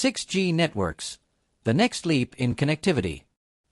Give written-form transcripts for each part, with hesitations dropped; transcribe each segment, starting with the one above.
6G networks, the next leap in connectivity.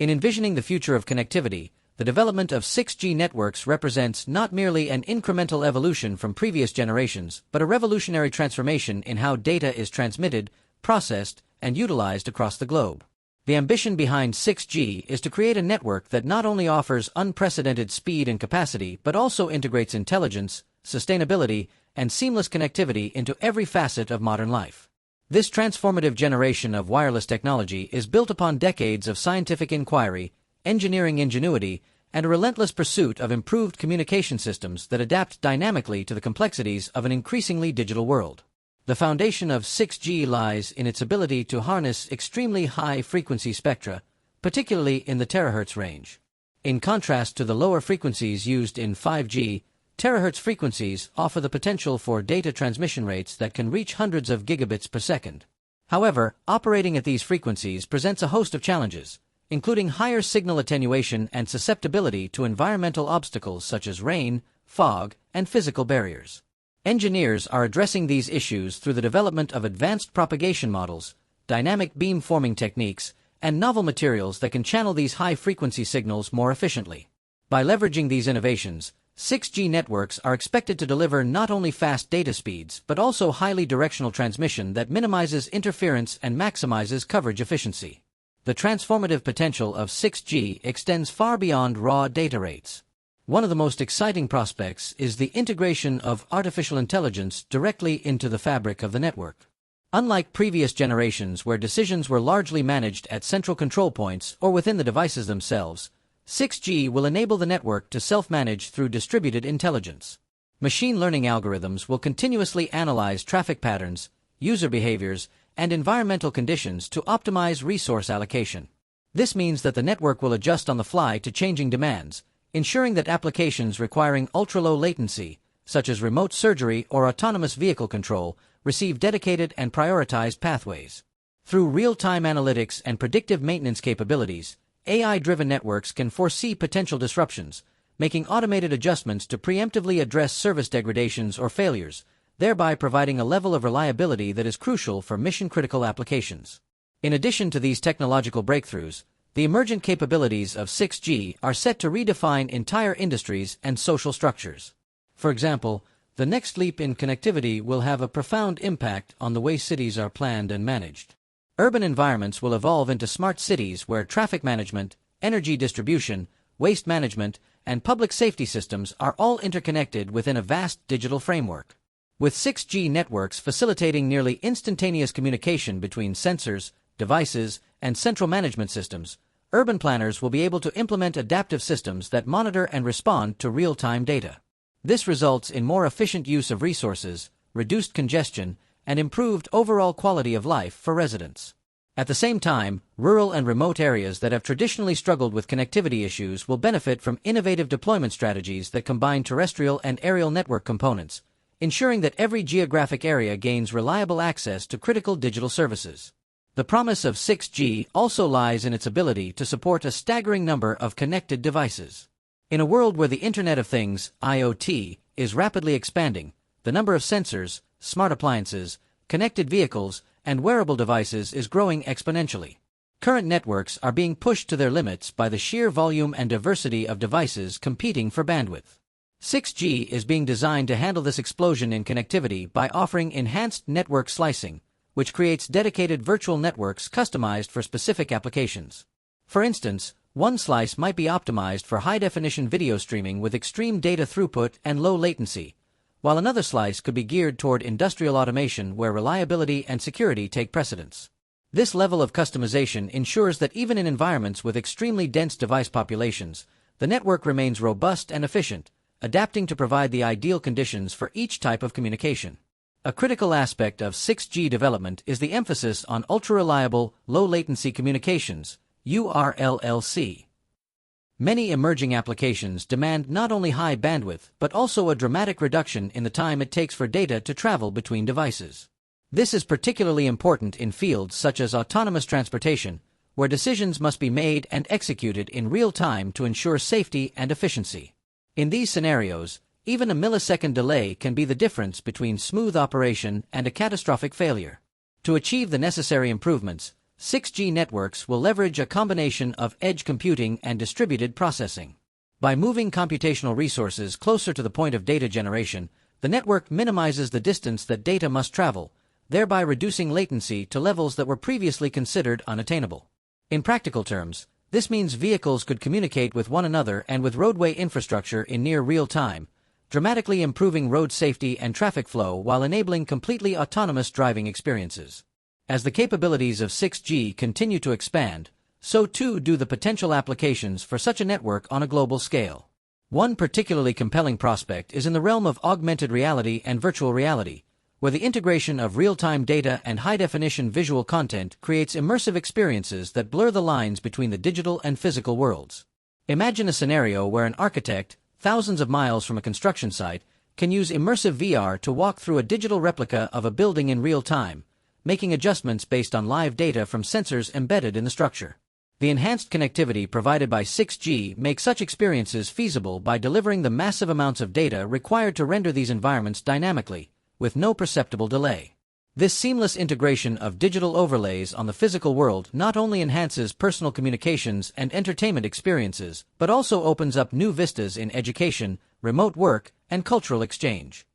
In envisioning the future of connectivity, the development of 6G networks represents not merely an incremental evolution from previous generations, but a revolutionary transformation in how data is transmitted, processed, and utilized across the globe. The ambition behind 6G is to create a network that not only offers unprecedented speed and capacity, but also integrates intelligence, sustainability, and seamless connectivity into every facet of modern life. This transformative generation of wireless technology is built upon decades of scientific inquiry, engineering ingenuity, and a relentless pursuit of improved communication systems that adapt dynamically to the complexities of an increasingly digital world. The foundation of 6G lies in its ability to harness extremely high-frequency spectra, particularly in the terahertz range. In contrast to the lower frequencies used in 5G, terahertz frequencies offer the potential for data transmission rates that can reach hundreds of gigabits per second. However, operating at these frequencies presents a host of challenges, including higher signal attenuation and susceptibility to environmental obstacles such as rain, fog, and physical barriers. Engineers are addressing these issues through the development of advanced propagation models, dynamic beam-forming techniques, and novel materials that can channel these high-frequency signals more efficiently. By leveraging these innovations, 6G networks are expected to deliver not only fast data speeds but also highly directional transmission that minimizes interference and maximizes coverage efficiency. The transformative potential of 6G extends far beyond raw data rates. One of the most exciting prospects is the integration of artificial intelligence directly into the fabric of the network. Unlike previous generations where decisions were largely managed at central control points or within the devices themselves, 6G will enable the network to self-manage through distributed intelligence. Machine learning algorithms will continuously analyze traffic patterns, user behaviors, and environmental conditions to optimize resource allocation. This means that the network will adjust on the fly to changing demands, ensuring that applications requiring ultra-low latency, such as remote surgery or autonomous vehicle control, receive dedicated and prioritized pathways. Through real-time analytics and predictive maintenance capabilities, AI-driven networks can foresee potential disruptions, making automated adjustments to preemptively address service degradations or failures, thereby providing a level of reliability that is crucial for mission-critical applications. In addition to these technological breakthroughs, the emergent capabilities of 6G are set to redefine entire industries and social structures. For example, the next leap in connectivity will have a profound impact on the way cities are planned and managed. Urban environments will evolve into smart cities where traffic management, energy distribution, waste management, and public safety systems are all interconnected within a vast digital framework. With 6G networks facilitating nearly instantaneous communication between sensors, devices, and central management systems, urban planners will be able to implement adaptive systems that monitor and respond to real-time data. This results in more efficient use of resources, reduced congestion, and improved overall quality of life for residents. At the same time, rural and remote areas that have traditionally struggled with connectivity issues will benefit from innovative deployment strategies that combine terrestrial and aerial network components, ensuring that every geographic area gains reliable access to critical digital services. The promise of 6G also lies in its ability to support a staggering number of connected devices. In a world where the Internet of Things, IoT, is rapidly expanding, the number of sensors, smart appliances, connected vehicles, and wearable devices is growing exponentially. Current networks are being pushed to their limits by the sheer volume and diversity of devices competing for bandwidth. 6G is being designed to handle this explosion in connectivity by offering enhanced network slicing, which creates dedicated virtual networks customized for specific applications. For instance, one slice might be optimized for high-definition video streaming with extreme data throughput and low latency, while another slice could be geared toward industrial automation where reliability and security take precedence. This level of customization ensures that even in environments with extremely dense device populations, the network remains robust and efficient, adapting to provide the ideal conditions for each type of communication. A critical aspect of 6G development is the emphasis on ultra-reliable, low-latency communications, URLLC. Many emerging applications demand not only high bandwidth but also a dramatic reduction in the time it takes for data to travel between devices. This is particularly important in fields such as autonomous transportation, where decisions must be made and executed in real time to ensure safety and efficiency. In these scenarios, even a millisecond delay can be the difference between smooth operation and a catastrophic failure. To achieve the necessary improvements, 6G networks will leverage a combination of edge computing and distributed processing. By moving computational resources closer to the point of data generation, the network minimizes the distance that data must travel, thereby reducing latency to levels that were previously considered unattainable. In practical terms, this means vehicles could communicate with one another and with roadway infrastructure in near real time, dramatically improving road safety and traffic flow while enabling completely autonomous driving experiences. As the capabilities of 6G continue to expand, so too do the potential applications for such a network on a global scale. One particularly compelling prospect is in the realm of augmented reality and virtual reality, where the integration of real-time data and high-definition visual content creates immersive experiences that blur the lines between the digital and physical worlds. Imagine a scenario where an architect, thousands of miles from a construction site, can use immersive VR to walk through a digital replica of a building in real time, making adjustments based on live data from sensors embedded in the structure. The enhanced connectivity provided by 6G makes such experiences feasible by delivering the massive amounts of data required to render these environments dynamically, with no perceptible delay. This seamless integration of digital overlays on the physical world not only enhances personal communications and entertainment experiences, but also opens up new vistas in education, remote work, and cultural exchange.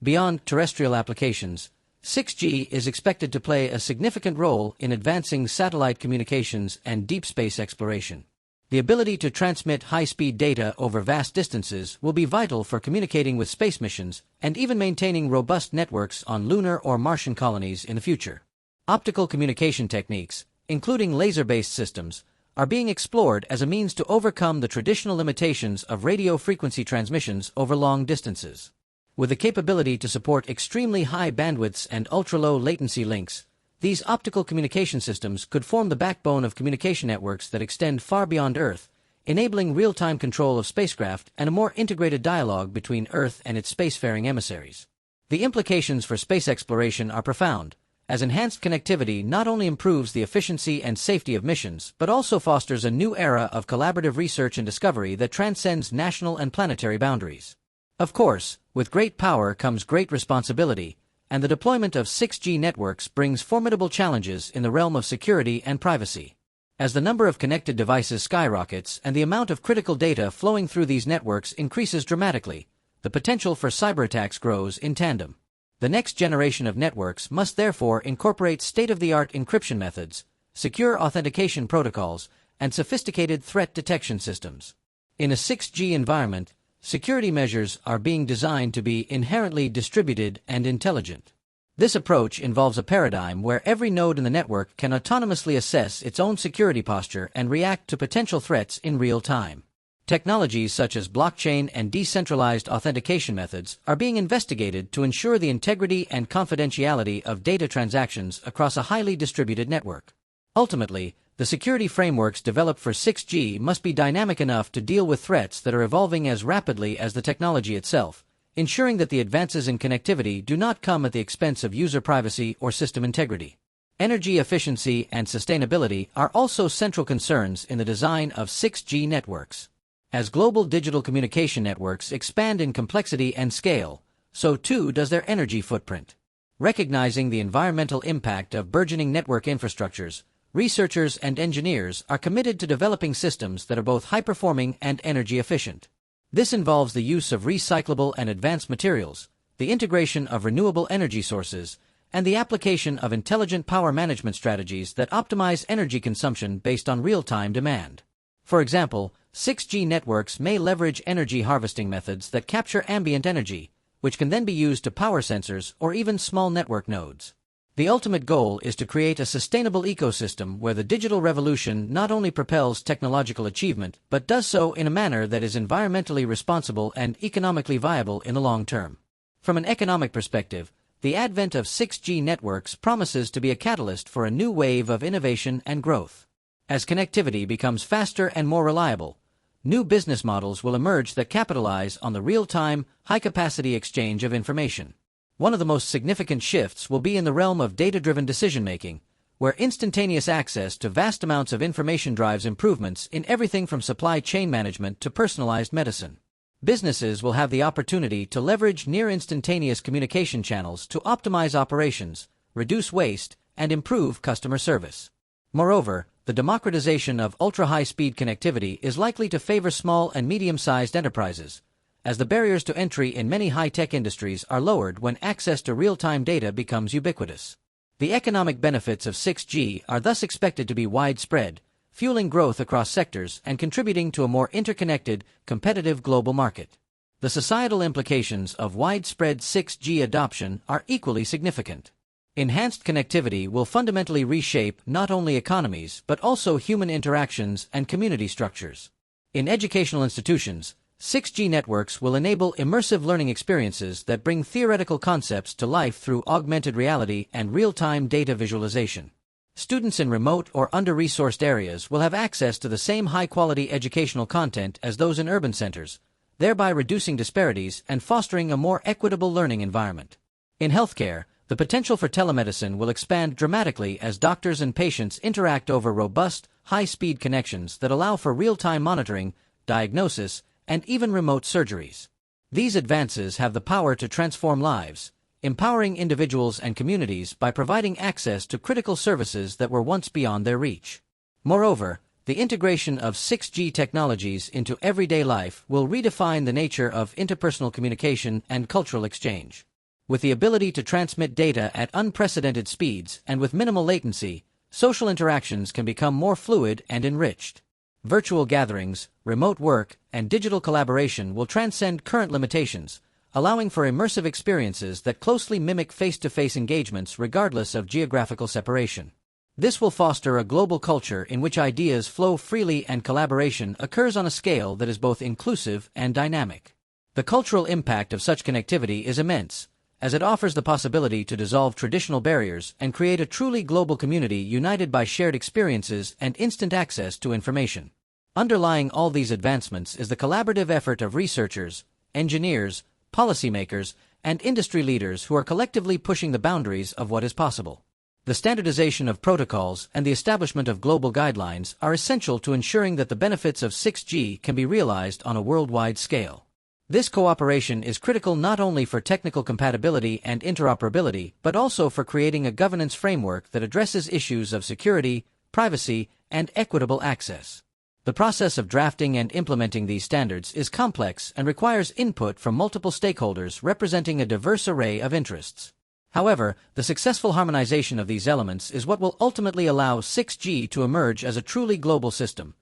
Beyond terrestrial applications, 6G is expected to play a significant role in advancing satellite communications and deep space exploration. The ability to transmit high-speed data over vast distances will be vital for communicating with space missions and even maintaining robust networks on lunar or Martian colonies in the future. Optical communication techniques, including laser-based systems, are being explored as a means to overcome the traditional limitations of radio frequency transmissions over long distances. With the capability to support extremely high bandwidths and ultra-low latency links, these optical communication systems could form the backbone of communication networks that extend far beyond Earth, enabling real-time control of spacecraft and a more integrated dialogue between Earth and its spacefaring emissaries. The implications for space exploration are profound, as enhanced connectivity not only improves the efficiency and safety of missions, but also fosters a new era of collaborative research and discovery that transcends national and planetary boundaries. Of course, with great power comes great responsibility, and the deployment of 6G networks brings formidable challenges in the realm of security and privacy. As the number of connected devices skyrockets and the amount of critical data flowing through these networks increases dramatically, the potential for cyberattacks grows in tandem. The next generation of networks must therefore incorporate state-of-the-art encryption methods, secure authentication protocols, and sophisticated threat detection systems. In a 6G environment, security measures are being designed to be inherently distributed and intelligent. This approach involves a paradigm where every node in the network can autonomously assess its own security posture and react to potential threats in real time. Technologies such as blockchain and decentralized authentication methods are being investigated to ensure the integrity and confidentiality of data transactions across a highly distributed network. Ultimately, the security frameworks developed for 6G must be dynamic enough to deal with threats that are evolving as rapidly as the technology itself, ensuring that the advances in connectivity do not come at the expense of user privacy or system integrity. Energy efficiency and sustainability are also central concerns in the design of 6G networks. As global digital communication networks expand in complexity and scale, so too does their energy footprint. Recognizing the environmental impact of burgeoning network infrastructures, researchers and engineers are committed to developing systems that are both high-performing and energy efficient. This involves the use of recyclable and advanced materials, the integration of renewable energy sources, and the application of intelligent power management strategies that optimize energy consumption based on real-time demand. For example, 6G networks may leverage energy harvesting methods that capture ambient energy, which can then be used to power sensors or even small network nodes. The ultimate goal is to create a sustainable ecosystem where the digital revolution not only propels technological achievement, but does so in a manner that is environmentally responsible and economically viable in the long term. From an economic perspective, the advent of 6G networks promises to be a catalyst for a new wave of innovation and growth. As connectivity becomes faster and more reliable, new business models will emerge that capitalize on the real-time, high-capacity exchange of information. One of the most significant shifts will be in the realm of data-driven decision-making, where instantaneous access to vast amounts of information drives improvements in everything from supply chain management to personalized medicine. Businesses will have the opportunity to leverage near-instantaneous communication channels to optimize operations, reduce waste, and improve customer service. Moreover, the democratization of ultra-high-speed connectivity is likely to favor small and medium-sized enterprises, as the barriers to entry in many high-tech industries are lowered when access to real-time data becomes ubiquitous. The economic benefits of 6G are thus expected to be widespread, fueling growth across sectors and contributing to a more interconnected, competitive global market. The societal implications of widespread 6G adoption are equally significant. Enhanced connectivity will fundamentally reshape not only economies but also human interactions and community structures. In educational institutions, 6G networks will enable immersive learning experiences that bring theoretical concepts to life through augmented reality and real-time data visualization. Students in remote or under-resourced areas will have access to the same high-quality educational content as those in urban centers, thereby reducing disparities and fostering a more equitable learning environment. In healthcare, the potential for telemedicine will expand dramatically as doctors and patients interact over robust, high-speed connections that allow for real-time monitoring, diagnosis, and even remote surgeries. These advances have the power to transform lives, empowering individuals and communities by providing access to critical services that were once beyond their reach. Moreover, the integration of 6G technologies into everyday life will redefine the nature of interpersonal communication and cultural exchange. With the ability to transmit data at unprecedented speeds and with minimal latency, social interactions can become more fluid and enriched. Virtual gatherings, remote work, and digital collaboration will transcend current limitations, allowing for immersive experiences that closely mimic face-to-face engagements regardless of geographical separation. This will foster a global culture in which ideas flow freely and collaboration occurs on a scale that is both inclusive and dynamic. The cultural impact of such connectivity is immense, as it offers the possibility to dissolve traditional barriers and create a truly global community united by shared experiences and instant access to information. Underlying all these advancements is the collaborative effort of researchers, engineers, policymakers, and industry leaders who are collectively pushing the boundaries of what is possible. The standardization of protocols and the establishment of global guidelines are essential to ensuring that the benefits of 6G can be realized on a worldwide scale. This cooperation is critical not only for technical compatibility and interoperability, but also for creating a governance framework that addresses issues of security, privacy, and equitable access. The process of drafting and implementing these standards is complex and requires input from multiple stakeholders representing a diverse array of interests. However, the successful harmonization of these elements is what will ultimately allow 6G to emerge as a truly global system,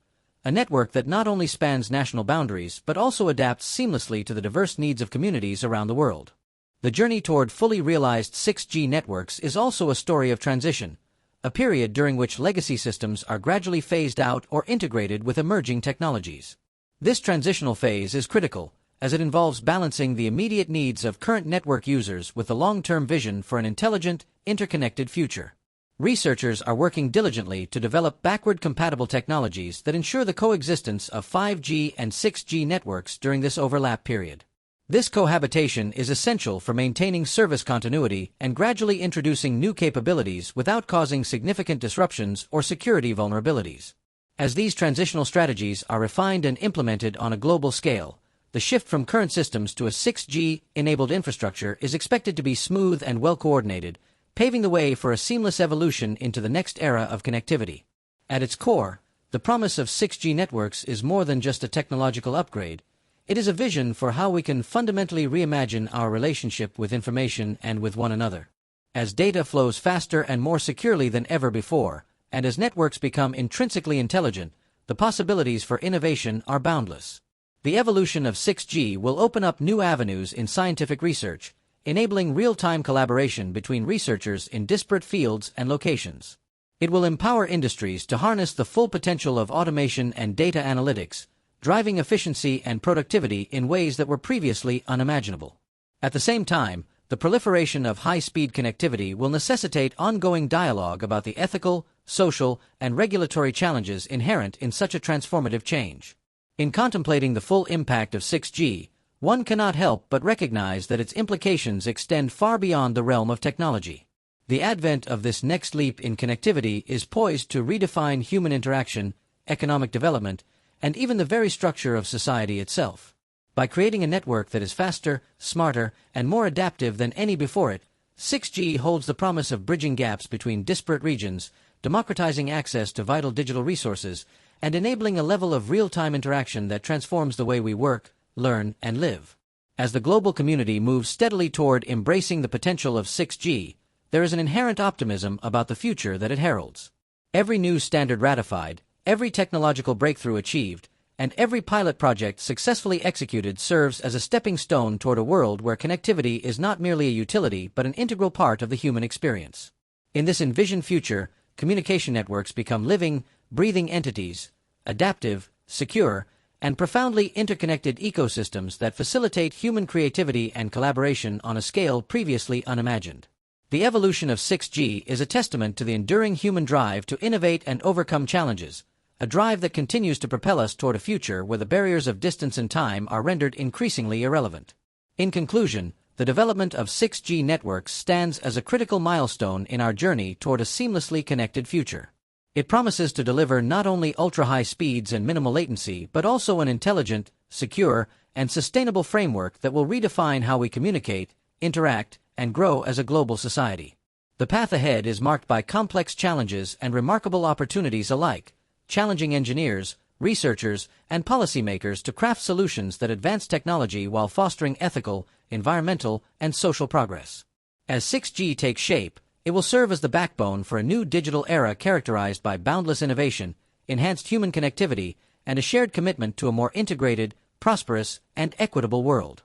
a network that not only spans national boundaries but also adapts seamlessly to the diverse needs of communities around the world. The journey toward fully realized 6G networks is also a story of transition, a period during which legacy systems are gradually phased out or integrated with emerging technologies. This transitional phase is critical, as it involves balancing the immediate needs of current network users with the long-term vision for an intelligent, interconnected future. Researchers are working diligently to develop backward-compatible technologies that ensure the coexistence of 5G and 6G networks during this overlap period. This cohabitation is essential for maintaining service continuity and gradually introducing new capabilities without causing significant disruptions or security vulnerabilities. As these transitional strategies are refined and implemented on a global scale, the shift from current systems to a 6G-enabled infrastructure is expected to be smooth and well-coordinated, paving the way for a seamless evolution into the next era of connectivity. At its core, the promise of 6G networks is more than just a technological upgrade. It is a vision for how we can fundamentally reimagine our relationship with information and with one another. As data flows faster and more securely than ever before, and as networks become intrinsically intelligent, the possibilities for innovation are boundless. The evolution of 6G will open up new avenues in scientific research, enabling real-time collaboration between researchers in disparate fields and locations. It will empower industries to harness the full potential of automation and data analytics, driving efficiency and productivity in ways that were previously unimaginable. At the same time, the proliferation of high-speed connectivity will necessitate ongoing dialogue about the ethical, social, and regulatory challenges inherent in such a transformative change. In contemplating the full impact of 6G, one cannot help but recognize that its implications extend far beyond the realm of technology. The advent of this next leap in connectivity is poised to redefine human interaction, economic development, and even the very structure of society itself. By creating a network that is faster, smarter, and more adaptive than any before it, 6G holds the promise of bridging gaps between disparate regions, democratizing access to vital digital resources, and enabling a level of real-time interaction that transforms the way we work, learn, and live. As the global community moves steadily toward embracing the potential of 6G, there is an inherent optimism about the future that it heralds. Every new standard ratified, every technological breakthrough achieved, and every pilot project successfully executed serves as a stepping stone toward a world where connectivity is not merely a utility but an integral part of the human experience. In this envisioned future, communication networks become living, breathing entities, adaptive, secure, and profoundly interconnected ecosystems that facilitate human creativity and collaboration on a scale previously unimagined. The evolution of 6G is a testament to the enduring human drive to innovate and overcome challenges, a drive that continues to propel us toward a future where the barriers of distance and time are rendered increasingly irrelevant. In conclusion, the development of 6G networks stands as a critical milestone in our journey toward a seamlessly connected future. It promises to deliver not only ultra-high speeds and minimal latency, but also an intelligent, secure, and sustainable framework that will redefine how we communicate, interact, and grow as a global society. The path ahead is marked by complex challenges and remarkable opportunities alike, challenging engineers, researchers, and policymakers to craft solutions that advance technology while fostering ethical, environmental, and social progress. As 6G takes shape, it will serve as the backbone for a new digital era characterized by boundless innovation, enhanced human connectivity, and a shared commitment to a more integrated, prosperous, and equitable world.